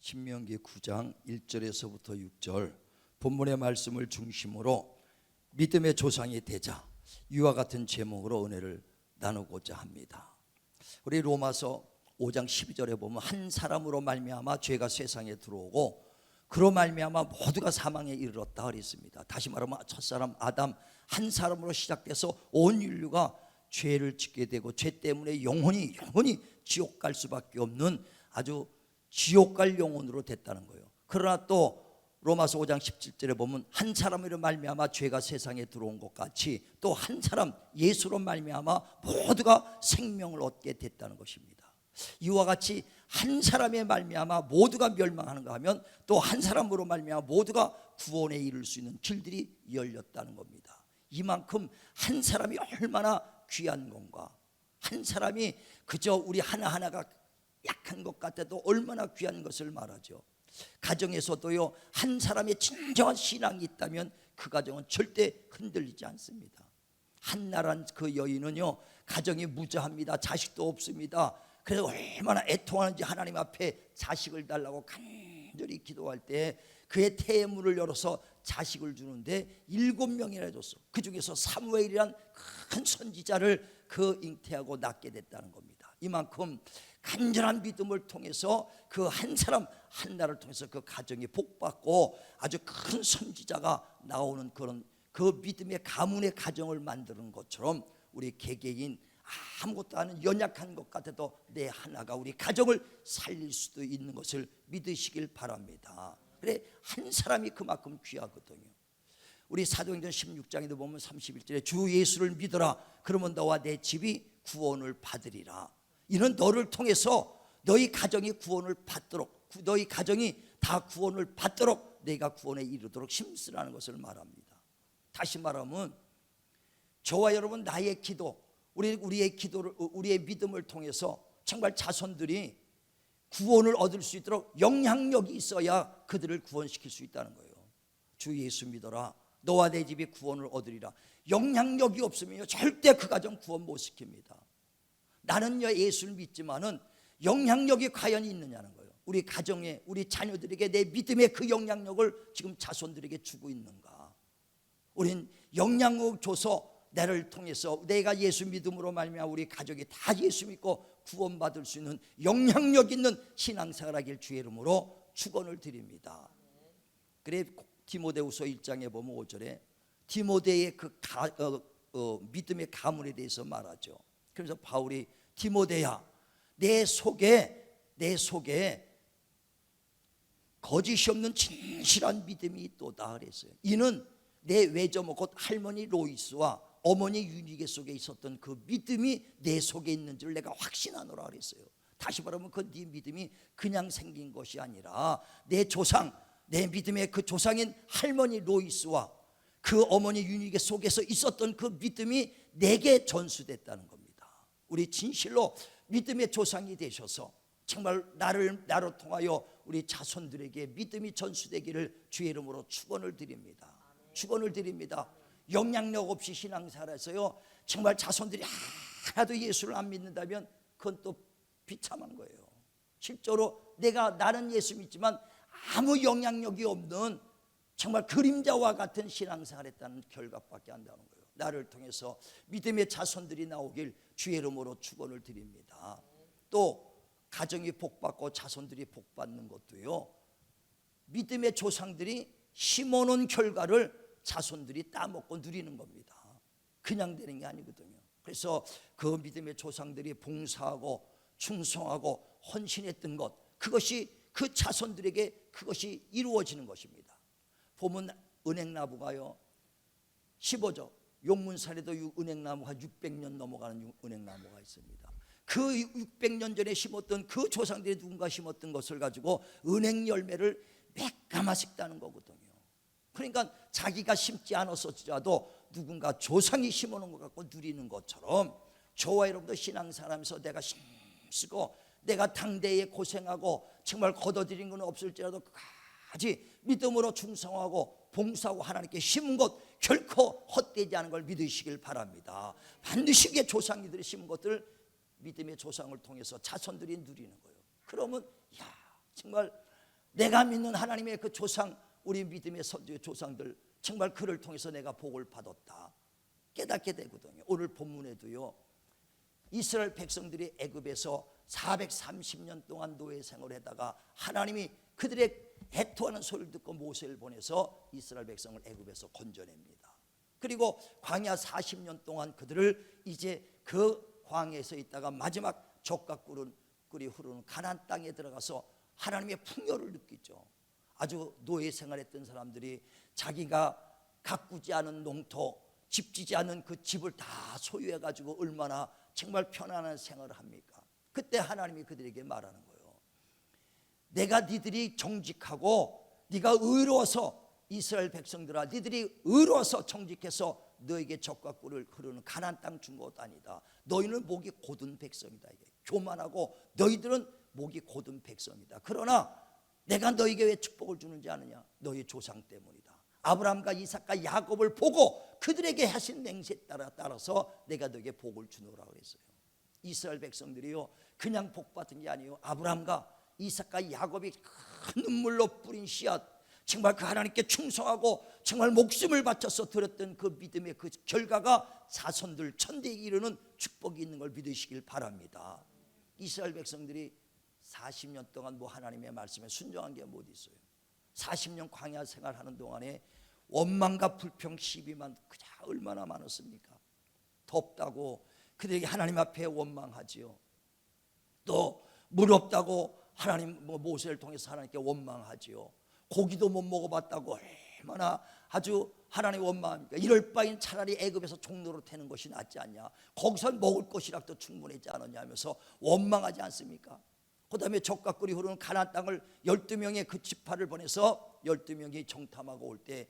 신명기 9장 1절에서부터 6절 본문의 말씀을 중심으로 믿음의 조상이 되자 이와 같은 제목으로 은혜를 나누고자 합니다. 우리 로마서 5장 12절에 보면 한 사람으로 말미암아 죄가 세상에 들어오고 그로 말미암아 모두가 사망에 이르렀다 그랬습니다. 다시 말하면 첫사람 아담 한 사람으로 시작돼서 온 인류가 죄를 짓게 되고 죄 때문에 영원히 지옥 갈 수밖에 없는 아주 지옥 갈 영혼으로 됐다는 거예요. 그러나 또 로마서 5장 17절에 보면 한 사람으로 말미암아 죄가 세상에 들어온 것 같이 또 한 사람 예수로 말미암아 모두가 생명을 얻게 됐다는 것입니다. 이와 같이 한 사람의 말미암아 모두가 멸망하는가 하면 또 한 사람으로 말미암아 모두가 구원에 이를 수 있는 길들이 열렸다는 겁니다. 이만큼 한 사람이 얼마나 귀한 건가. 한 사람이 그저 우리 하나하나가 약한 것 같아도 얼마나 귀한 것을 말하죠. 가정에서도요, 한 사람의 진정한 신앙이 있다면 그 가정은 절대 흔들리지 않습니다. 한나란 그 여인은요, 가정이 무자합니다. 자식도 없습니다. 그래서 얼마나 애통하는지 하나님 앞에 자식을 달라고 간절히 기도할 때 그의 태의 문을 열어서 자식을 주는데 7명이나 줬어. 그 중에서 사무엘이란 큰 선지자를 그 잉태하고 낳게 됐다는 겁니다. 이만큼 간절한 믿음을 통해서 그 한 사람 한나를 통해서 그 가정이 복받고 아주 큰 선지자가 나오는 그런 그 믿음의 가문의 가정을 만드는 것처럼 우리 개개인 아무것도 아닌 연약한 것 같아도 내 하나가 우리 가정을 살릴 수도 있는 것을 믿으시길 바랍니다. 그래, 한 사람이 그만큼 귀하거든요. 우리 사도행전 16장에도 보면 31절에 주 예수를 믿어라 그러면 너와 내 집이 구원을 받으리라. 이는 너를 통해서 너희 가정이 구원을 받도록, 너희 가정이 다 구원을 받도록 내가 구원에 이르도록 힘쓰라는 것을 말합니다. 다시 말하면 저와 여러분 나의 기도, 우리의 기도를, 우리의 믿음을 통해서 정말 자손들이 구원을 얻을 수 있도록 영향력이 있어야 그들을 구원시킬 수 있다는 거예요. 주 예수 믿어라 너와 내 집이 구원을 얻으리라. 영향력이 없으면 절대 그 가정 구원 못 시킵니다. 나는요 예수를 믿지만은 영향력이 과연 있느냐는 거예요. 우리 가정에 우리 자녀들에게 내 믿음의 그 영향력을 지금 자손들에게 주고 있는가. 우린 영향력 줘서 나를 통해서 내가 예수 믿음으로 말미암아 우리 가족이 다 예수 믿고 구원받을 수 있는 영향력 있는 신앙생활 하길 주의 이름으로 축원을 드립니다. 그래 디모데후서 1장에 보면 5절에 디모데의 그 믿음의 가문에 대해서 말하죠. 그래서 바울이 디모데야 내 속에 거짓이 없는 진실한 믿음이 있도다 그랬어요. 이는 내 외조모 곧 할머니 로이스와 어머니 유니게 속에 있었던 그 믿음이 내 속에 있는 줄 내가 확신하노라 그랬어요. 다시 말하면 그 네 믿음이 그냥 생긴 것이 아니라 내 조상, 내 믿음의 그 조상인 할머니 로이스와 그 어머니 유니게 속에서 있었던 그 믿음이 내게 전수됐다는 겁니다. 우리 진실로 믿음의 조상이 되셔서 정말 나로 통하여 우리 자손들에게 믿음이 전수되기를 주의 이름으로 축원을 드립니다. 축원을 드립니다. 영향력 없이 신앙생활에서요 정말 자손들이 하나도 예수를 안 믿는다면 그건 또 비참한 거예요. 실제로 나는 예수 믿지만 아무 영향력이 없는 정말 그림자와 같은 신앙생활했다는 결과밖에 안 나오는 거예요. 나를 통해서 믿음의 자손들이 나오길 주의 이름으로 축원을 드립니다. 또 가정이 복받고 자손들이 복받는 것도요 믿음의 조상들이 심어놓은 결과를 자손들이 따먹고 누리는 겁니다. 그냥 되는 게 아니거든요. 그래서 그 믿음의 조상들이 봉사하고 충성하고 헌신했던 것, 그것이 그 자손들에게 그것이 이루어지는 것입니다. 보면 은행나무가요 15죠. 용문산에도 은행나무가 600년 넘어가는 은행나무가 있습니다. 그 600년 전에 심었던 그 조상들이 누군가 심었던 것을 가지고 은행 열매를 매까마씩 따는 거거든요. 그러니까 자기가 심지 않았을지라도 누군가 조상이 심어놓은 것 갖고 누리는 것처럼 저와 여러분도 신앙생활하면서 내가 힘쓰고 내가 당대에 고생하고 정말 거둬들인 건 없을지라도 끝까지 믿음으로 충성하고 봉사하고 하나님께 심은 것 결코 헛되지 않은 걸 믿으시길 바랍니다. 반드시 그게 조상이들이 심은 것들 믿음의 조상을 통해서 자손들이 누리는 거예요. 그러면 정말 내가 믿는 하나님의 그 조상, 우리 믿음의 선지의 조상들, 정말 그를 통해서 내가 복을 받았다 깨닫게 되거든요. 오늘 본문에도요, 이스라엘 백성들이 애굽에서 430년 동안 노예 생활을 하다가 하나님이 그들의 애통하는 소리를 듣고 모세를 보내서 이스라엘 백성을 애굽에서 건져냅니다. 그리고 광야 40년 동안 그들을 이제 그 광야에서 있다가 마지막 젖과 꿀이 흐르는 가나안 땅에 들어가서 하나님의 풍요를 느끼죠. 아주 노예 생활했던 사람들이 자기가 가꾸지 않은 농토, 집 지지 않은 그 집을 다 소유해 가지고 얼마나 정말 편안한 생활을 합니까? 그때 하나님이 그들에게 말하는 거예요. 내가 니들이 정직하고 네가 의로워서, 이스라엘 백성들아 니들이 의로워서 정직해서 너에게 젖과 꿀을 흐르는 가나안 땅 준 것 아니다. 너희는 목이 곧은 백성이다. 이게 교만하고 너희들은 목이 곧은 백성이다. 그러나 내가 너에게 왜 축복을 주는지 아느냐? 너희 조상 때문이다. 아브라함과 이삭과 야곱을 보고 그들에게 하신 맹세에 따라서 내가 너에게 복을 주노라 그랬어요. 이스라엘 백성들이요, 그냥 복 받은 게 아니에요. 아브라함과 이삭과 야곱이 큰 눈물로 뿌린 씨앗, 정말 그 하나님께 충성하고 정말 목숨을 바쳐서 들었던 그 믿음의 그 결과가 자손들 천대에 이르는 축복이 있는 걸 믿으시길 바랍니다. 이스라엘 백성들이 40년 동안 뭐 하나님의 말씀에 순종한 게 뭐 있어요? 40년 광야 생활하는 동안에 원망과 불평 시비만 그냥 얼마나 많았습니까? 덥다고 그들에게 하나님 앞에 원망하지요. 또 물 없다고 하나님 모세를 통해서 하나님께 원망하지요. 고기도 못 먹어봤다고 얼마나 아주 하나님 원망합니까? 이럴 바엔 차라리 애굽에서 종로로 태는 것이 낫지 않냐, 거기서 먹을 것이라도 충분하지 않았냐 하면서 원망하지 않습니까? 그 다음에 젖과 꿀이 흐르는 가나안 땅을 12명의 그 지파를 보내서 12명이 정탐하고 올 때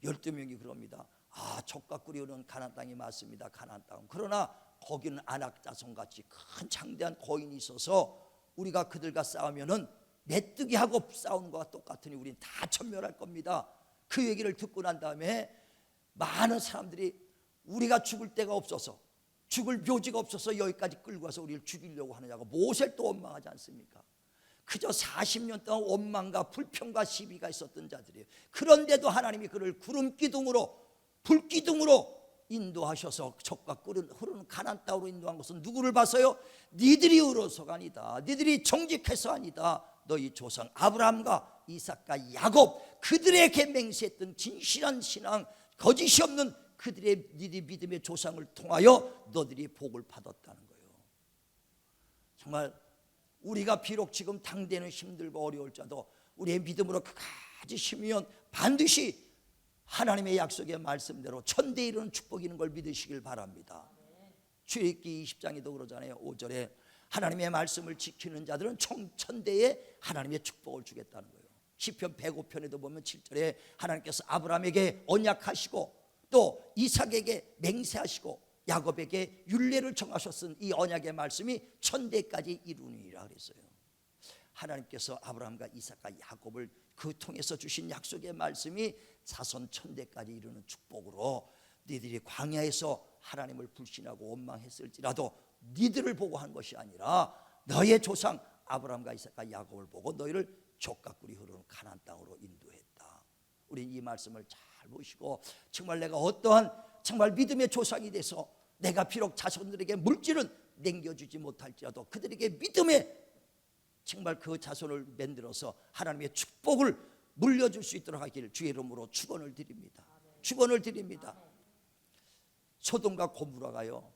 12명이 그럽니다. 아, 젖과 꿀이 흐르는 가나안 땅이 맞습니다. 가나안 땅. 그러나 거기는 아낙 자손같이 큰 창대한 거인이 있어서 우리가 그들과 싸우면은 메뚜기하고 싸우는 것과 똑같으니 우리는 다 천멸할 겁니다. 그 얘기를 듣고 난 다음에 많은 사람들이 우리가 죽을 데가 없어서, 죽을 묘지가 없어서 여기까지 끌고 와서 우리를 죽이려고 하느냐고 모세를 또 원망하지 않습니까? 그저 40년 동안 원망과 불평과 시비가 있었던 자들이에요. 그런데도 하나님이 그를 구름 기둥으로, 불 기둥으로 인도하셔서 젖과 꿀을 흐르는 가나안 땅으로 인도한 것은 누구를 봐서요? 니들이 의로워서가 아니다, 니들이 정직해서 아니다. 너희 조상 아브라함과 이삭과 야곱, 그들에게 맹세했던 진실한 신앙, 거짓이 없는 그들의 니들 믿음의 조상을 통하여 너들이 복을 받았다는 거예요. 정말 우리가 비록 지금 당대는 힘들고 어려울지라도 우리의 믿음으로 끝까지 심으면 반드시 하나님의 약속의 말씀대로 천대에 이르는 축복이 있는 걸 믿으시길 바랍니다. 출애굽기 20장에도 그러잖아요. 5절에 하나님의 말씀을 지키는 자들은 총 천대에 하나님의 축복을 주겠다는 거예요. 시편 105편에도 보면 7절에 하나님께서 아브라함에게 언약하시고 또 이삭에게 맹세하시고 야곱에게 율례를 정하셨은 이 언약의 말씀이 천대까지 이루니라 그랬어요. 하나님께서 아브라함과 이삭과 야곱을 그 통해서 주신 약속의 말씀이 자손 천대까지 이루는 축복으로, 너희들이 광야에서 하나님을 불신하고 원망했을지라도 너희들을 보고 한 것이 아니라 너의 조상 아브라함과 이삭과 야곱을 보고 너희를 젖과 꿀이 흐르는 가나안 땅으로 인도했다. 우리는 이 말씀을 잘 보시고 정말 내가 어떠한 정말 믿음의 조상이 돼서 내가 비록 자손들에게 물질은 남겨주지 못할지라도 그들에게 믿음의 정말 그 자손을 만들어서 하나님의 축복을 물려줄 수 있도록 하기를 주의 이름으로 축원을 드립니다. 축원을 드립니다. 소돔과 고모라가요,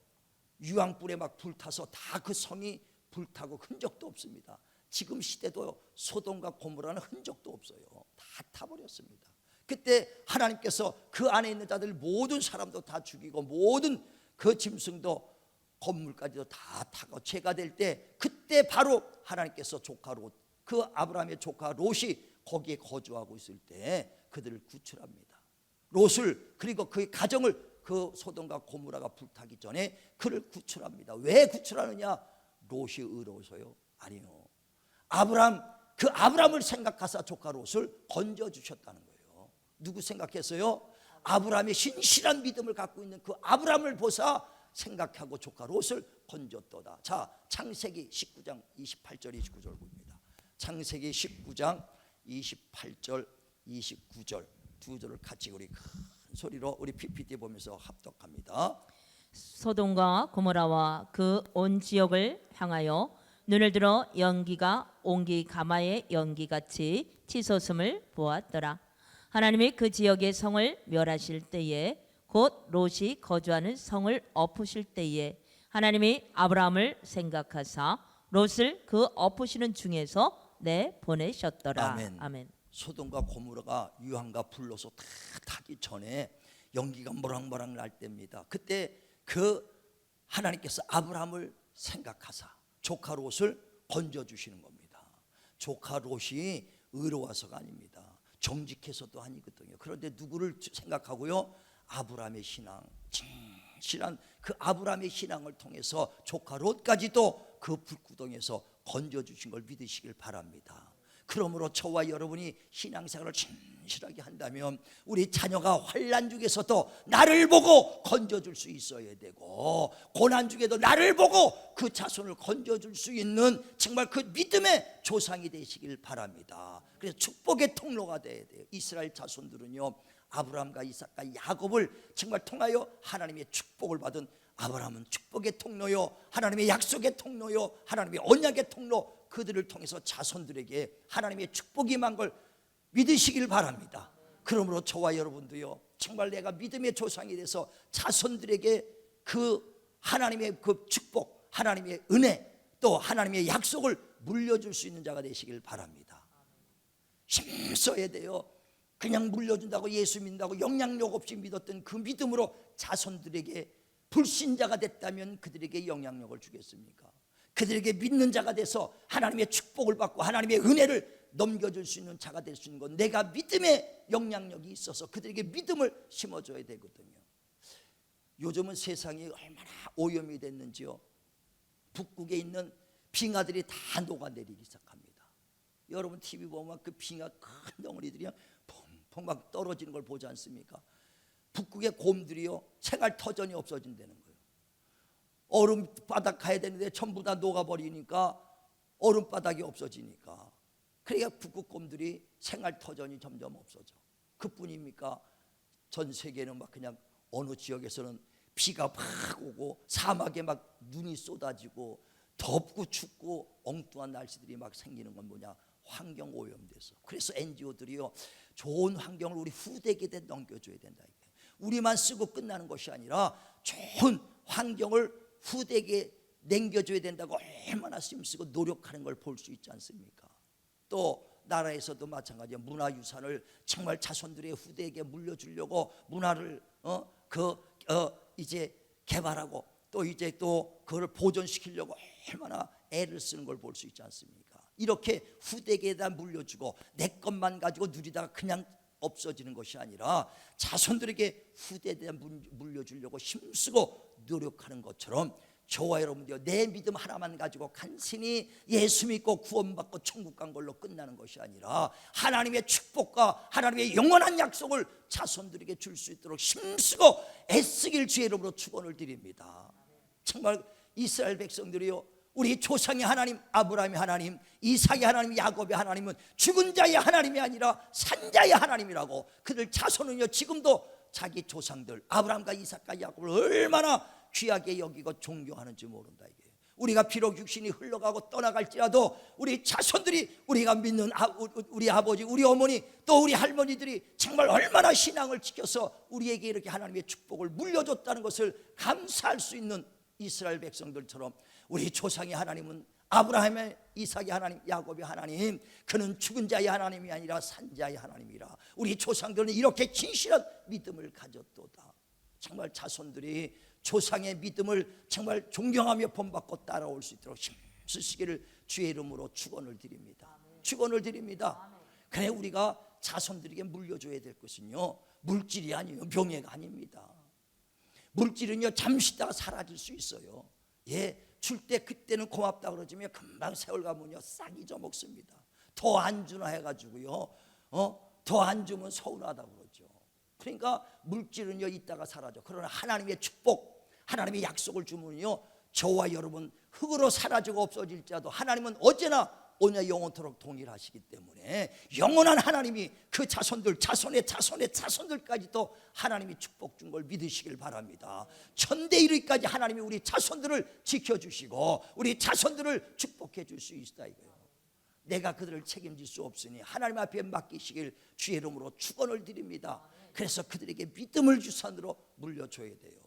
유황불에 막 불타서 다 그 성이 불타고 흔적도 없습니다. 지금 시대도 소돔과 고모라는 흔적도 없어요. 다 타버렸습니다. 그때 하나님께서 그 안에 있는 자들 모든 사람도 다 죽이고 모든 그 짐승도 건물까지도 다 타고 죄가 될 때, 그때 바로 하나님께서 조카 롯, 그 아브라함의 조카 롯이 거기에 거주하고 있을 때 그들을 구출합니다. 롯을, 그리고 그의 가정을 그 소돔과 고모라가 불타기 전에 그를 구출합니다. 왜 구출하느냐? 롯이 의로워서요? 아니요. 그 아브라함을 생각하사 조카 롯을 건져 주셨다는 거예요. 누구 생각해서요? 아브라함의 신실한 믿음을 갖고 있는 그 아브라함을 보사 생각하고 조카 롯을 건졌도다. 자, 창세기 19장 28절 29절 봅니다. 창세기 19장 28절, 29절 두 절을 같이 우리 큰 소리로 우리 PPT 보면서 합독합니다. 소돔과 고모라와 그 온 지역을 향하여 눈을 들어 연기가 옹기 가마의 연기같이 치솟음을 보았더라. 하나님이 그 지역의 성을 멸하실 때에 곧 롯이 거주하는 성을 엎으실 때에 하나님이 아브라함을 생각하사 롯을 그 엎으시는 중에서 내보내셨더라. 아멘. 아멘. 소돔과 고모라가 유황과 불로서 다 타기 전에 연기가 모락모락 날 때입니다. 그때 그 하나님께서 아브라함을 생각하사 조카 롯을 건져주시는 겁니다. 조카 롯이 의로워서가 아닙니다. 정직해서도 아니거든요. 그런데 누구를 생각하고요? 아브라함의 신앙, 진실한 그 아브라함의 신앙을 통해서 조카 롯까지도 그 불구덩이에서 건져주신 걸 믿으시길 바랍니다. 그러므로 저와 여러분이 신앙생활을 진실하게 한다면 우리 자녀가 환난 중에서도 나를 보고 건져줄 수 있어야 되고, 고난 중에도 나를 보고 그 자손을 건져줄 수 있는 정말 그 믿음의 조상이 되시길 바랍니다. 그래서 축복의 통로가 돼야 돼요. 이스라엘 자손들은요, 아브라함과 이삭과 야곱을 정말 통하여 하나님의 축복을 받은, 아브라함은 축복의 통로요, 하나님의 약속의 통로요, 하나님의 언약의 통로, 그들을 통해서 자손들에게 하나님의 축복이 임한 걸 믿으시길 바랍니다. 그러므로 저와 여러분도요, 정말 내가 믿음의 조상이 돼서 자손들에게 그 하나님의 그 축복, 하나님의 은혜, 또 하나님의 약속을 물려줄 수 있는 자가 되시길 바랍니다. 힘써야 돼요. 그냥 물려준다고, 예수 믿는다고 영향력 없이 믿었던 그 믿음으로 자손들에게 불신자가 됐다면 그들에게 영향력을 주겠습니까? 그들에게 믿는 자가 돼서 하나님의 축복을 받고 하나님의 은혜를 넘겨줄 수 있는 자가 될 수 있는 건 내가 믿음의 영향력이 있어서 그들에게 믿음을 심어줘야 되거든요. 요즘은 세상이 얼마나 오염이 됐는지요. 북극에 있는 빙하들이 다 녹아내리기 시작합니다. 여러분 TV 보면 그 빙하 큰 덩어리들이 펑펑 막 떨어지는 걸 보지 않습니까? 북극의 곰들이요, 생활터전이 없어진다는 거예요. 얼음바닥 가야 되는데 전부 다 녹아버리니까 얼음바닥이 없어지니까, 그러니까 북극곰들이 생활터전이 점점 없어져. 그뿐입니까? 전 세계는 막 그냥 어느 지역에서는 비가 막 오고 사막에 막 눈이 쏟아지고 덥고 춥고 엉뚱한 날씨들이 막 생기는 건 뭐냐? 환경 오염돼서. 그래서 NGO들이요, 좋은 환경을 우리 후대기에 넘겨줘야 된다. 우리만 쓰고 끝나는 것이 아니라 좋은 환경을 후대기에 남겨줘야 된다고 얼마나 힘쓰고 노력하는 걸 볼 수 있지 않습니까? 또 나라에서도 마찬가지예요. 문화유산을 정말 자손들의 후대에게 물려주려고 문화를 이제 개발하고 또 이제 또 그걸 보존시키려고 얼마나 애를 쓰는 걸 볼 수 있지 않습니까? 이렇게 후대에다 물려주고 내 것만 가지고 누리다가 그냥 없어지는 것이 아니라 자손들에게 후대에 물려주려고 힘쓰고 노력하는 것처럼 저와 여러분들 내 믿음 하나만 가지고 간신히 예수 믿고 구원받고 천국 간 걸로 끝나는 것이 아니라 하나님의 축복과 하나님의 영원한 약속을 자손들에게 줄 수 있도록 힘쓰고 애쓰길 주의 이름으로 축원을 드립니다. 정말 이스라엘 백성들이요, 우리 조상의 하나님 아브라함의 하나님, 이삭의 하나님, 야곱의 하나님은 죽은 자의 하나님이 아니라 산 자의 하나님이라고. 그들 자손은요 지금도 자기 조상들 아브라함과 이삭과 야곱을 얼마나 귀하게 여기고 존경하는지 모른다. 이게 우리가 비록 육신이 흘러가고 떠나갈지라도 우리 자손들이, 우리가 믿는 우리 아버지, 우리 어머니, 또 우리 할머니들이 정말 얼마나 신앙을 지켜서 우리에게 이렇게 하나님의 축복을 물려줬다는 것을 감사할 수 있는 이스라엘 백성들처럼 우리 조상의 하나님은 아브라함의, 이삭의 하나님, 야곱의 하나님, 그는 죽은 자의 하나님이 아니라 산 자의 하나님이라. 우리 조상들은 이렇게 진실한 믿음을 가졌도다. 정말 자손들이 조상의 믿음을 정말 존경하며 본받고 따라올 수 있도록 힘쓰시기를 주의 이름으로 축원을 드립니다. 축원을 드립니다. 그래 우리가 자손들에게 물려줘야 될 것은요, 물질이 아니에요. 명예가 아닙니다. 물질은요 잠시 있다가 사라질 수 있어요. 예, 줄 때 그때는 고맙다 그러지만 금방 세월 가면요 싹 잊어먹습니다. 더 안 주나 해가지고요, 더 안 주면 서운하다 그러죠. 그러니까 물질은요 있다가 사라져. 그러나 하나님의 축복, 하나님의 약속을 주면요 저와 여러분 흙으로 사라지고 없어질지라도 하나님은 언제나 오늘 영원토록 동일하시기 때문에 영원한 하나님이 그 자손들, 자손의 자손의 자손들까지도 하나님이 축복 준 걸 믿으시길 바랍니다. 천대 이르기까지 하나님이 우리 자손들을 지켜주시고 우리 자손들을 축복해 줄 수 있다 이거예요. 내가 그들을 책임질 수 없으니 하나님 앞에 맡기시길 주의 이름으로 축원을 드립니다. 그래서 그들에게 믿음을 유산으로 물려줘야 돼요.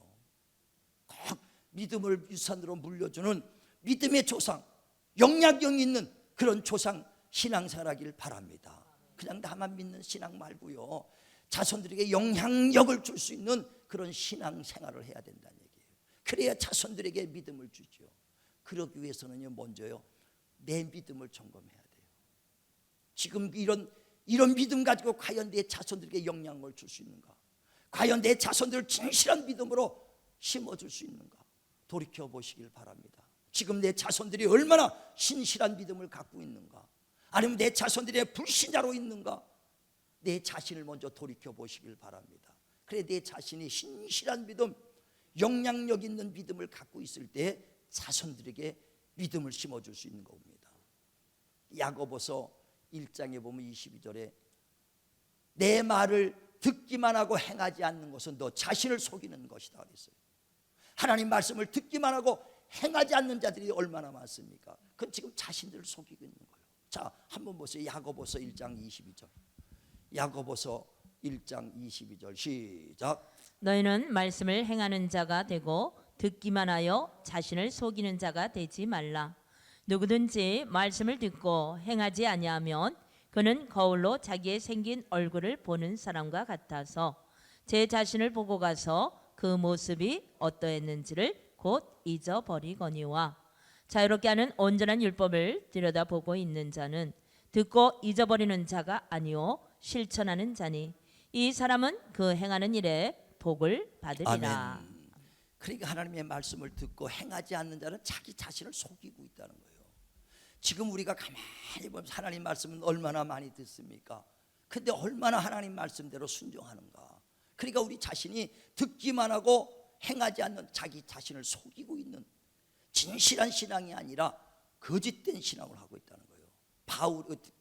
꼭 믿음을 유산으로 물려주는 믿음의 조상, 영향력 있는 그런 조상 신앙생활하길 바랍니다. 그냥 나만 믿는 신앙 말고요, 자손들에게 영향력을 줄 수 있는 그런 신앙생활을 해야 된다는 얘기예요. 그래야 자손들에게 믿음을 주죠. 그러기 위해서는요, 먼저요, 내 믿음을 점검해야 돼요. 지금 이런 믿음 가지고 과연 내 자손들에게 영향을 줄 수 있는가? 과연 내 자손들을 진실한 믿음으로 심어줄 수 있는가? 돌이켜보시길 바랍니다. 지금 내 자손들이 얼마나 신실한 믿음을 갖고 있는가? 아니면 내 자손들이 불신자로 있는가? 내 자신을 먼저 돌이켜보시길 바랍니다. 그래 내 자신이 신실한 믿음, 영향력 있는 믿음을 갖고 있을 때 자손들에게 믿음을 심어줄 수 있는 겁니다. 야고보서 1장에 보면 22절에 내 말을 듣기만 하고 행하지 않는 것은 너 자신을 속이는 것이다 그랬어요. 하나님 말씀을 듣기만 하고 행하지 않는 자들이 얼마나 많습니까? 그건 지금 자신들을 속이고 있는 거예요. 자, 한번 보세요. 야고보서 1장 22절. 야고보서 1장 22절 시작. 너희는 말씀을 행하는 자가 되고 듣기만 하여 자신을 속이는 자가 되지 말라. 누구든지 말씀을 듣고 행하지 아니하면 그는 거울로 자기의 생긴 얼굴을 보는 사람과 같아서 제 자신을 보고 가서 그 모습이 어떠했는지를 곧 잊어버리거니와. 자유롭게 하는 온전한 율법을 들여다보고 있는 자는 듣고 잊어버리는 자가 아니요 실천하는 자니 이 사람은 그 행하는 일에 복을 받으리라. 아멘. 그러니까 하나님의 말씀을 듣고 행하지 않는 자는 자기 자신을 속이고 있다는 거예요. 지금 우리가 가만히 보면 하나님 말씀은 얼마나 많이 듣습니까? 근데 얼마나 하나님 말씀대로 순종하는가? 그러니까 우리 자신이 듣기만 하고 행하지 않는 자기 자신을 속이고 있는 진실한 신앙이 아니라 거짓된 신앙을 하고 있다는 거예요.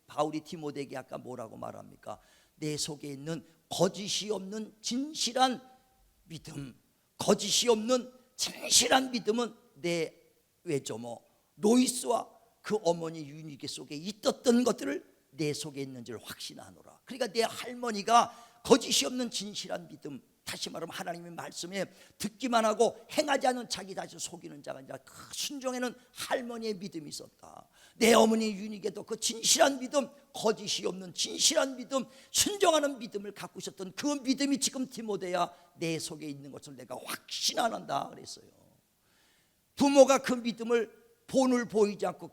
바울이 디모데에게 아까 뭐라고 말합니까? 내 속에 있는 거짓이 없는 진실한 믿음, 거짓이 없는 진실한 믿음은 내 외조모 로이스와 그 어머니 유니게 속에 있었던 것들을 내 속에 있는 줄 확신하노라. 그러니까 내 할머니가 거짓이 없는 진실한 믿음, 다시 말하면 하나님의 말씀에 듣기만 하고 행하지 않는 자기 자신을 속이는 자가 아니라 그 순종에는 할머니의 믿음이 있었다. 내 어머니 유니게도 그 진실한 믿음, 거짓이 없는 진실한 믿음, 순종하는 믿음을 갖고 있었던 그 믿음이 지금 디모데야 내 속에 있는 것을 내가 확신한다 그랬어요. 부모가 그 믿음을 본을 보이지 않고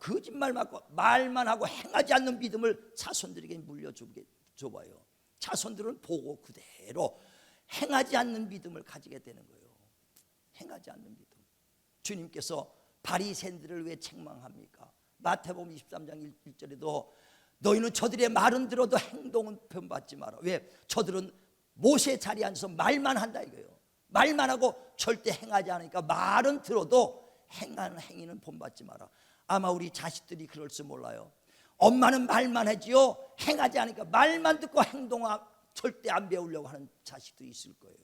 말만 하고 행하지 않는 믿음을 자손들에게 물려줘봐요. 자손들은 보고 그대로 행하지 않는 믿음을 가지게 되는 거예요. 행하지 않는 믿음. 주님께서 바리새인들을 왜 책망합니까? 마태복음 23장 1절에도 너희는 저들의 말은 들어도 행동은 편받지 마라. 왜? 저들은 모세 자리에 앉아서 말만 한다 이거예요. 말만 하고 절대 행하지 않으니까 말은 들어도 행하는 행위는 본받지 마라. 아마 우리 자식들이 그럴 줄 몰라요. 엄마는 말만 하지요, 행하지 않으니까 말만 듣고 행동 절대 안 배우려고 하는 자식들이 있을 거예요.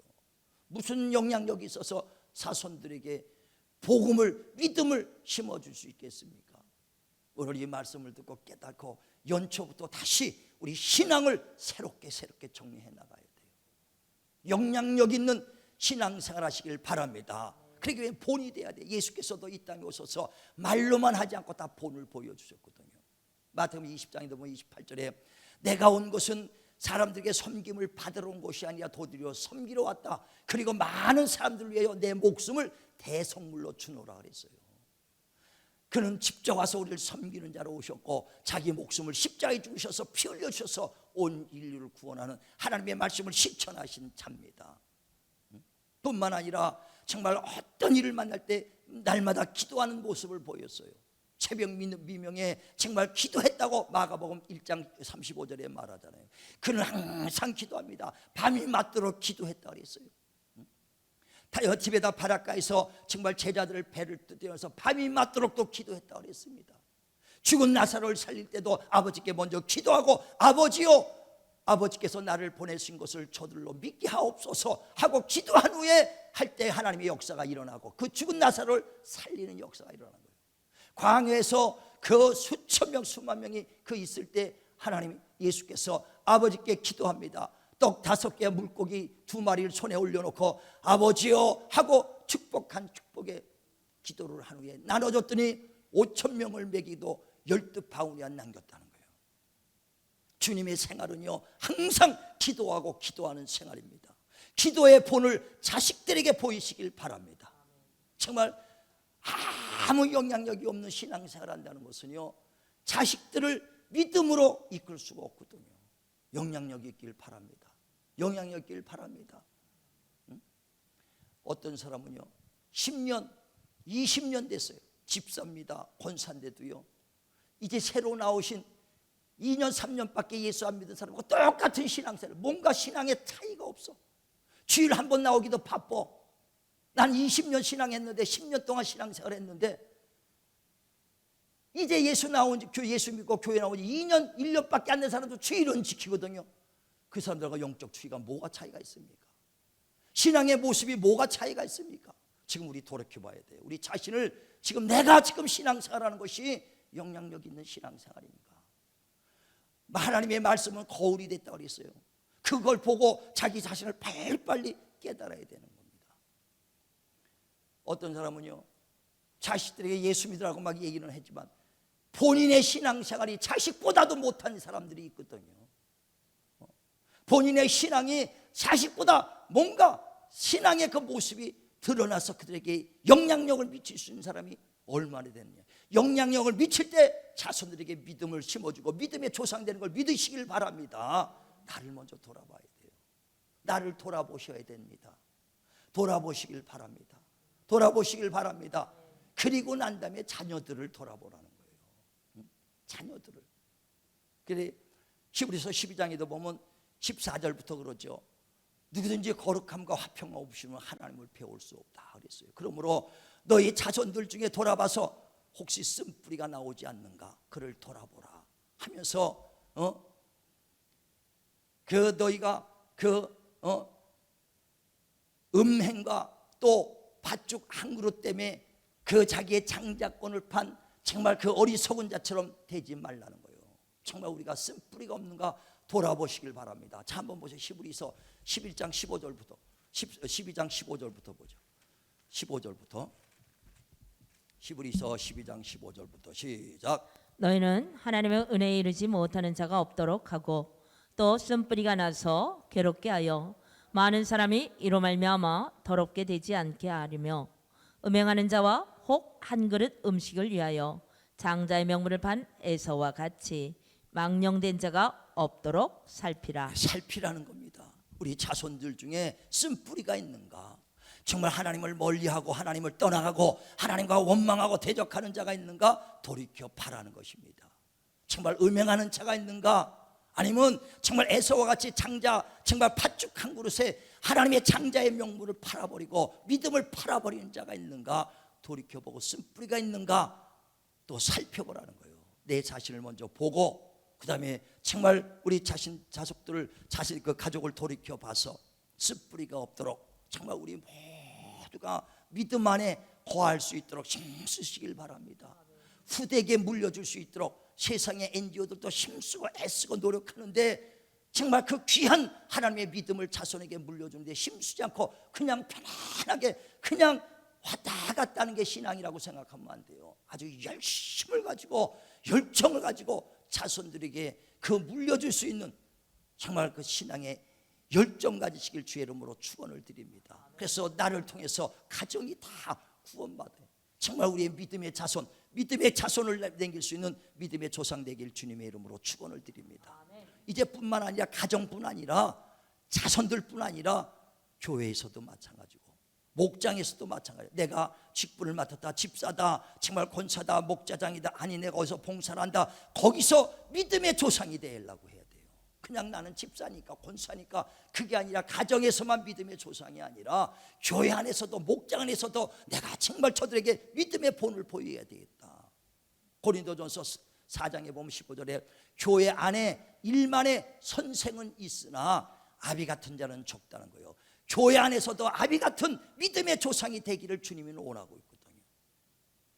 무슨 영향력이 있어서 자손들에게 복음을, 믿음을 심어줄 수 있겠습니까? 오늘 이 말씀을 듣고 깨닫고 연초부터 다시 우리 신앙을 새롭게 정리해 나가야 돼요. 영향력 있는 신앙생활 하시길 바랍니다. 그러기 본이 돼야 돼요. 예수께서도 이 땅에 오셔서 말로만 하지 않고 다 본을 보여주셨거든요. 마태복음 20장에 보면 28절에 내가 온 것은 사람들에게 섬김을 받으러 온 것이 아니라 도리어 섬기러 왔다. 그리고 많은 사람들을 위하여 내 목숨을 대성물로 주노라 그랬어요. 그는 직접 와서 우리를 섬기는 자로 오셨고 자기 목숨을 십자가에 죽으셔서 피 흘려 주셔서 온 인류를 구원하는 하나님의 말씀을 실천하신 자입니다. 뿐만 아니라 정말 어떤 일을 만날 때 날마다 기도하는 모습을 보였어요. 새벽 미명에 정말 기도했다고 마가복음 1장 35절에 말하잖아요. 그는 항상 기도합니다. 밤이 맞도록 기도했다 그랬어요. 티베다 바닷가에서 정말 제자들을 배를 뜯으면서 밤이 맞도록 또 기도했다 그랬습니다. 죽은 나사로를 살릴 때도 아버지께 먼저 기도하고 아버지요, 아버지께서 나를 보내신 것을 저들로 믿게 하옵소서 하고 기도한 후에 할 때 하나님의 역사가 일어나고 그 죽은 나사로를 살리는 역사가 일어난 거예요. 광야에서 그 수천 명 수만 명이 그 있을 때 하나님 예수께서 아버지께 기도합니다. 떡 5개 물고기 2마리를 손에 올려놓고 아버지요 하고 축복한 축복의 기도를 한 후에 나눠줬더니 5천 명을 먹이도 12바구니 안 남겼다는 거예요. 주님의 생활은요 항상 기도하고 기도하는 생활입니다. 기도의 본을 자식들에게 보이시길 바랍니다. 정말 아무 영향력이 없는 신앙생활을 한다는 것은요 자식들을 믿음으로 이끌 수가 없거든요. 영향력이 있길 바랍니다. 영향력 있길 바랍니다. 어떤 사람은요 10년 20년 됐어요. 집사입니다. 권사인데도요 이제 새로 나오신 2년 3년밖에 예수 안 믿은 사람과 똑같은 신앙생활, 뭔가 신앙에 차이가 없어. 주일 한 번 나오기도 바빠. 난 20년 신앙했는데 10년 동안 신앙생활 했는데 이제 예수 믿고 교회 나온 지 2년 1년밖에 안 된 사람도 주일은 지키거든요. 그 사람들과 영적 추이가 뭐가 차이가 있습니까? 신앙의 모습이 뭐가 차이가 있습니까? 지금 우리 돌이켜봐야 돼요. 우리 자신을 지금 내가 지금 신앙생활하는 것이 영향력 있는 신앙생활인가? 하나님의 말씀은 거울이 됐다고 그랬어요. 그걸 보고 자기 자신을 빨리빨리 깨달아야 되는 겁니다. 어떤 사람은요 자식들에게 예수 믿으라고 막 얘기는 했지만 본인의 신앙생활이 자식보다도 못한 사람들이 있거든요. 본인의 신앙이 자식보다 뭔가 신앙의 그 모습이 드러나서 그들에게 영향력을 미칠 수 있는 사람이 얼마나 되느냐. 영향력을 미칠 때 자손들에게 믿음을 심어주고 믿음의 조상되는 걸 믿으시길 바랍니다. 나를 먼저 돌아봐야 돼요. 나를 돌아보셔야 됩니다. 돌아보시길 바랍니다. 돌아보시길 바랍니다. 그리고 난 다음에 자녀들을 돌아보라는 거예요. 자녀들을. 그래 히브리서 12장에도 보면 14절부터 그러죠. 누구든지 거룩함과 화평과 없이는 하나님을 배울 수 없다 그랬어요. 그러므로 너희 자손들 중에 돌아봐서 혹시 쓴뿌리가 나오지 않는가 그를 돌아보라 하면서 그 너희가 음행과 또 팥죽 한 그릇 때문에 그 자기의 장자권을 판 정말 그 어리석은 자처럼 되지 말라는 거예요. 정말 우리가 쓴뿌리가 없는가 돌아보시길 바랍니다. 자, 한번 보세요. 히브리서 11장 15절부터 12장 15절부터 보죠. 15절부터 히브리서 12장 15절부터 시작. 너희는 하나님의 은혜에 이르지 못하는 자가 없도록 하고 또 쓴뿌리가 나서 괴롭게 하여 많은 사람이 이로 말미암아 더럽게 되지 않게 하려며 음행하는 자와 혹 한 그릇 음식을 위하여 장자의 명분을 판 에서와 같이 망령된 자가 없도록 살피라. 살피라는 겁니다. 우리 자손들 중에 쓴뿌리가 있는가? 정말 하나님을 멀리하고 하나님을 떠나가고 하나님과 원망하고 대적하는 자가 있는가? 돌이켜 파라는 것입니다. 정말 음행하는 자가 있는가? 아니면 정말 에서와 같이 장자 정말 팥죽 한 그릇에 하나님의 장자의 명분을 팔아버리고 믿음을 팔아버리는 자가 있는가? 돌이켜보고 쓴뿌리가 있는가? 또 살펴보라는 거예요. 내 자신을 먼저 보고 그 다음에 정말 우리 자식들을 자신 그 가족을 돌이켜 봐서 쓴뿌리가 없도록 정말 우리 모두가 믿음 안에 거할 수 있도록 힘쓰시길 바랍니다. 후대에게 물려줄 수 있도록 세상의 NGO들도 힘쓰고 애쓰고 노력하는데 정말 그 귀한 하나님의 믿음을 자손에게 물려주는데 힘쓰지 않고 그냥 편안하게 그냥 왔다 갔다 하는 게 신앙이라고 생각하면 안 돼요. 아주 열심을 가지고 열정을 가지고 자손들에게 그 물려줄 수 있는 정말 그 신앙의 열정 가지시길 주의 이름으로 축원을 드립니다. 그래서 나를 통해서 가정이 다 구원받아요. 정말 우리의 믿음의 자손을 남길 수 있는 믿음의 조상 되길 주님의 이름으로 축원을 드립니다. 이제뿐만 아니라 가정뿐 아니라 자손들뿐 아니라 교회에서도 마찬가지고 목장에서도 마찬가지예요. 내가 직분을 맡았다, 집사다, 정말 권사다, 목자장이다, 아니 내가 어디서 봉사를 한다, 거기서 믿음의 조상이 되려고 해야 돼요. 그냥 나는 집사니까 권사니까 그게 아니라 가정에서만 믿음의 조상이 아니라 교회 안에서도 목장 안에서도 내가 정말 저들에게 믿음의 본을 보여야 되겠다. 고린도전서 4장에 보면 15절에 교회 안에 일만의 선생은 있으나 아비 같은 자는 적다는 거예요. 교회 안에서도 아비 같은 믿음의 조상이 되기를 주님이 원하고 있거든요.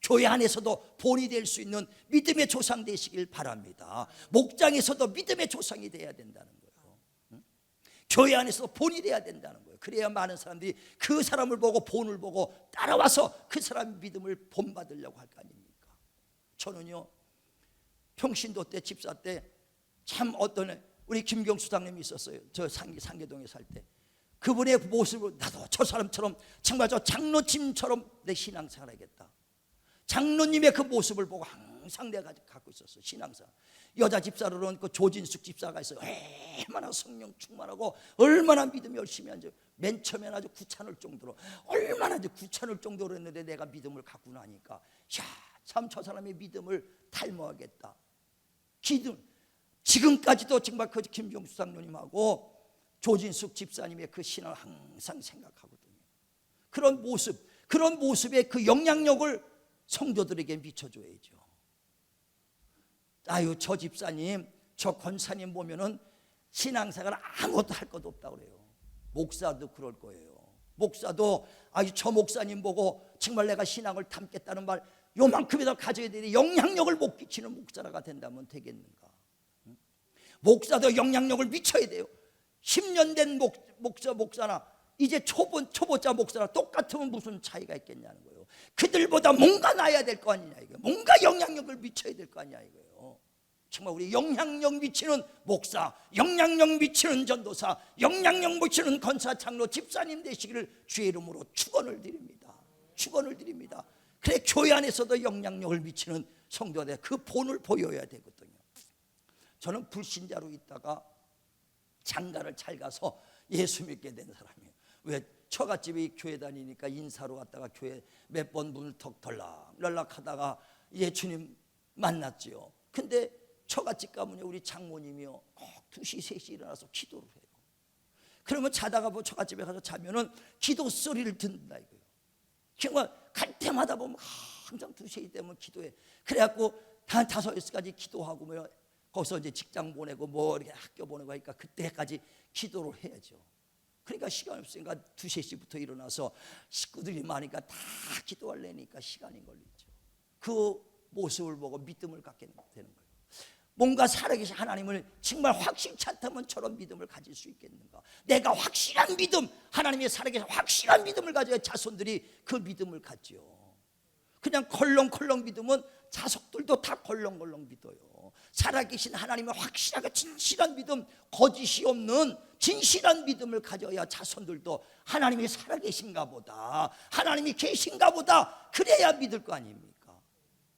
교회 안에서도 본이 될 수 있는 믿음의 조상 되시길 바랍니다. 목장에서도 믿음의 조상이 돼야 된다는 거예요. 교회 안에서 본이 돼야 된다는 거예요. 그래야 많은 사람들이 그 사람을 보고 본을 보고 따라와서 그 사람의 믿음을 본받으려고 할 거 아닙니까? 저는요, 평신도 때 집사 때 참 어떤 우리 김경수 장님이 있었어요. 저 상계동에 살 때 그분의 모습을 나도 저 사람처럼 정말 저 장로님처럼 내 신앙생활 하겠다. 장로님의 그 모습을 보고 항상 내가 갖고 있었어. 신앙생활. 여자 집사로는 그 조진숙 집사가 있어요. 얼마나 성령 충만하고 얼마나 믿음이 열심히 한지 맨 처음엔 아주 구차할 정도로 얼마나 이제 구차할 정도로 했는데 내가 믿음을 갖고 나니까 야, 참 저 사람의 믿음을 닮아야겠다. 지금까지도 정말 그 김경수 장로님하고 조진숙 집사님의 그 신앙을 항상 생각하거든요. 그런 모습의 그 영향력을 성도들에게 미쳐줘야죠. 아유, 저 집사님, 저 권사님 보면은 신앙생활 아무것도 할 것도 없다고 그래요. 목사도 그럴 거예요. 목사도 아유, 저 목사님 보고 정말 내가 신앙을 담겠다는 말 요만큼이라도 가져야 되는데 영향력을 못 끼치는 목사가 된다면 되겠는가? 목사도 영향력을 미쳐야 돼요. 10년 된 목사나 이제 초보자 목사나 똑같으면 무슨 차이가 있겠냐는 거예요. 그들보다 뭔가 나야 될 거 아니냐 이거예요. 뭔가 영향력을 미쳐야 될 거 아니냐 이거예요. 정말 우리 영향력 미치는 목사, 영향력 미치는 전도사, 영향력 미치는 권사, 장로, 집사님 되시기를 주의 이름으로 축원을 드립니다. 축원을 드립니다. 그래 교회 안에서도 영향력을 미치는 성도가 그 본을 보여야 되거든요. 저는 불신자로 있다가 장가를 잘 가서 예수 믿게 된 사람이에요. 왜 처갓집이 교회 다니니까 인사로 갔다가 교회 몇 번 문을 턱 덜락덜락 하다가 예수님 만났지요. 근데 처갓집 가면요 우리 장모님이요 꼭 2시 3시 일어나서 기도를 해요. 그러면 자다가 뭐 처갓집에 가서 자면은 기도 소리를 듣는다 이거예요. 정말 갈 때마다 보면 항상 2시 되면 기도해. 그래갖고 한 5, 6시까지 기도하고 뭐 거기서 이제 직장 보내고 뭐 이렇게 학교 보내고 하니까 그때까지 기도를 해야죠. 그러니까 시간이 없으니까 2, 3시부터 일어나서 식구들이 많으니까 다 기도하려니까 시간이 걸리죠. 그 모습을 보고 믿음을 갖게 되는 거예요. 뭔가 살아계신 하나님을 정말 확실치 않다면 저런 믿음을 가질 수 있겠는가? 내가 확실한 믿음, 하나님의 살아계신 확실한 믿음을 가져야 자손들이 그 믿음을 갖죠. 그냥 컬렁컬렁 믿으면 자석들도 다 컬렁컬렁 믿어요. 살아계신 하나님의 확실하게 진실한 믿음, 거짓이 없는 진실한 믿음을 가져야 자손들도 하나님이 살아계신가 보다, 하나님이 계신가 보다 그래야 믿을 거 아닙니까?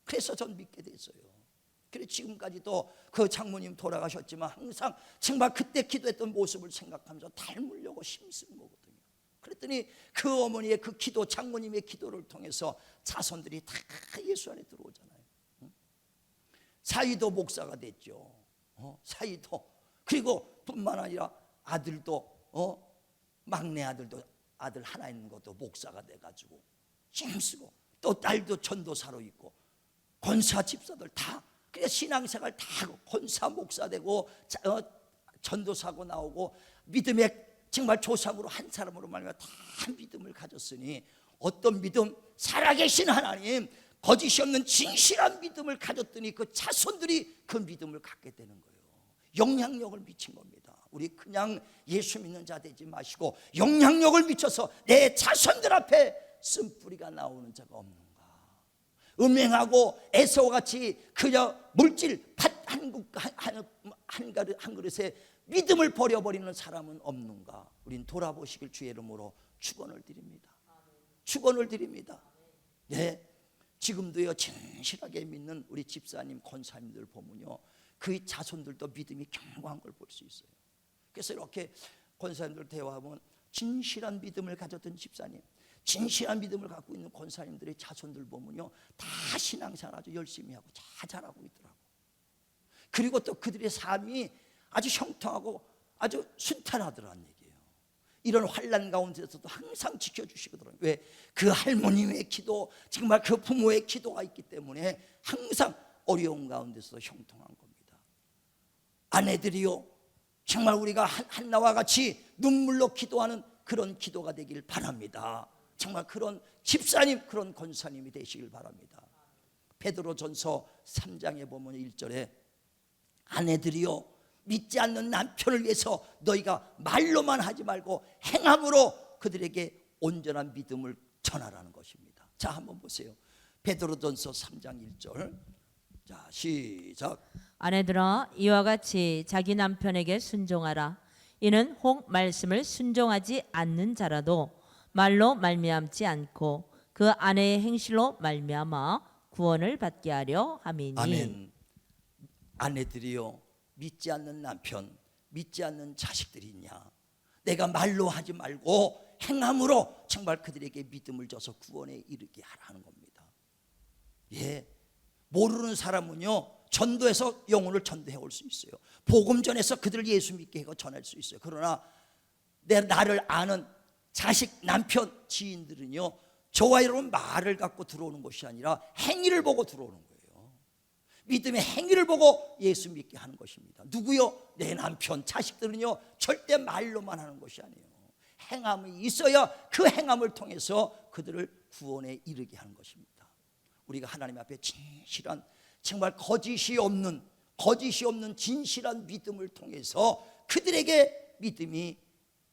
그래서 전 믿게 됐어요. 그래 지금까지도 그 장모님 돌아가셨지만 항상 정말 그때 기도했던 모습을 생각하면서 닮으려고 힘쓰는 거거든요. 그랬더니 그 어머니의 그 기도, 장모님의 기도를 통해서 자손들이 다 예수 안에 들어오잖아요. 사이도 목사가 됐죠. 사이도. 그리고 뿐만 아니라 아들도 막내 아들도 아들 하나 있는 것도 목사가 돼가지고 힘쓰고 또 딸도 전도사로 있고 권사 집사들 다 그래 신앙생활 다 하고 권사 목사 되고 전도사고 나오고 믿음의 정말 조상으로 한 사람으로 말미암아 다 믿음을 가졌으니 어떤 믿음? 살아계신 하나님, 거짓이 없는 진실한 믿음을 가졌더니 그 자손들이 그 믿음을 갖게 되는 거예요. 영향력을 미친 겁니다. 우리 그냥 예수 믿는 자 되지 마시고 영향력을 미쳐서 내 자손들 앞에 쓴뿌리가 나오는 자가 없는가? 음행하고 에서와 같이 그저 물질 팥 한 그릇에 믿음을 버려버리는 사람은 없는가? 우린 돌아보시길 주의 이름으로 축원을 드립니다. 축원을 드립니다. 네, 지금도요 진실하게 믿는 우리 집사님, 권사님들 보면요 그 자손들도 믿음이 견고한 걸 볼 수 있어요. 그래서 이렇게 권사님들 대화하면 진실한 믿음을 가졌던 집사님, 진실한 믿음을 갖고 있는 권사님들의 자손들 보면요 다 신앙생활 아주 열심히 하고 다 잘하고 있더라고. 그리고 또 그들의 삶이 아주 형통하고 아주 순탄하더라는 얘기예요. 이런 환난 가운데서도 항상 지켜주시거든요. 왜? 그 할머님의 기도, 정말 그 부모의 기도가 있기 때문에 항상 어려운 가운데서 형통한 겁니다. 아내들이요, 정말 우리가 한나와 같이 눈물로 기도하는 그런 기도가 되길 바랍니다. 정말 그런 집사님, 그런 권사님이 되시길 바랍니다. 베드로전서 3장에 보면 1절에 아내들이요, 믿지 않는 남편을 위해서 너희가 말로만 하지 말고 행함으로 그들에게 온전한 믿음을 전하라는 것입니다. 자, 한번 보세요. 베드로전서 3장 1절. 자, 시작. 아내들아 이와 같이 자기 남편에게 순종하라. 이는 혹 말씀을 순종하지 않는 자라도 말로 말미암지 않고 그 아내의 행실로 말미암아 구원을 받게 하려 함이니. 아멘. 아내들이요, 믿지 않는 남편, 믿지 않는 자식들이 있냐? 내가 말로 하지 말고 행함으로 정말 그들에게 믿음을 줘서 구원에 이르게 하라는 겁니다. 예, 모르는 사람은요, 전도해서 영혼을 전도해 올 수 있어요. 복음 전해서 그들을 예수 믿게 하고 전할 수 있어요. 그러나 나를 아는 자식, 남편, 지인들은요, 저와 여러분 말을 갖고 들어오는 것이 아니라 행위를 보고 들어오는 거예요. 믿음의 행위를 보고 예수 믿게 하는 것입니다. 누구요? 내 남편, 자식들은요, 절대 말로만 하는 것이 아니에요. 행함이 있어야 그 행함을 통해서 그들을 구원에 이르게 하는 것입니다. 우리가 하나님 앞에 진실한, 정말 거짓이 없는 진실한 믿음을 통해서 그들에게 믿음이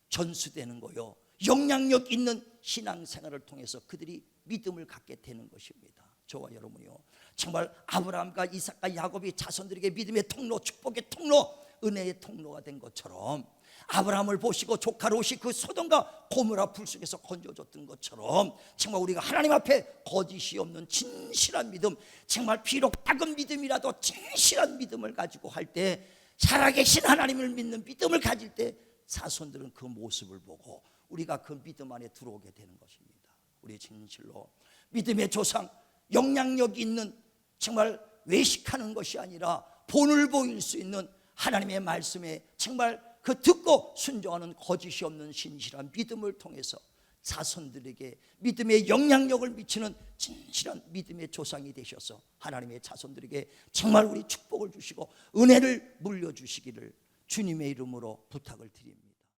전수되는 거요, 영향력 있는 신앙생활을 통해서 그들이 믿음을 갖게 되는 것입니다. 저와 여러분이요, 정말 아브라함과 이삭과 야곱이 자손들에게 믿음의 통로, 축복의 통로, 은혜의 통로가 된 것처럼, 아브라함을 보시고 조카 롯이 그 소돔과 고모라 불 속에서 건져줬던 것처럼, 정말 우리가 하나님 앞에 거짓이 없는 진실한 믿음, 정말 비록 작은 믿음이라도 진실한 믿음을 가지고 할 때, 살아계신 하나님을 믿는 믿음을 가질 때 자손들은 그 모습을 보고 우리가 그 믿음 안에 들어오게 되는 것입니다. 우리 진실로 믿음의 조상, 영향력 있는, 정말 외식하는 것이 아니라 본을 보일 수 있는 하나님의 말씀에 정말 그 듣고 순종하는 거짓이 없는 신실한 믿음을 통해서 자손들에게 믿음의 영향력을 미치는 진실한 믿음의 조상이 되셔서 하나님의 자손들에게 정말 우리 축복을 주시고 은혜를 물려주시기를 주님의 이름으로 부탁을 드립니다.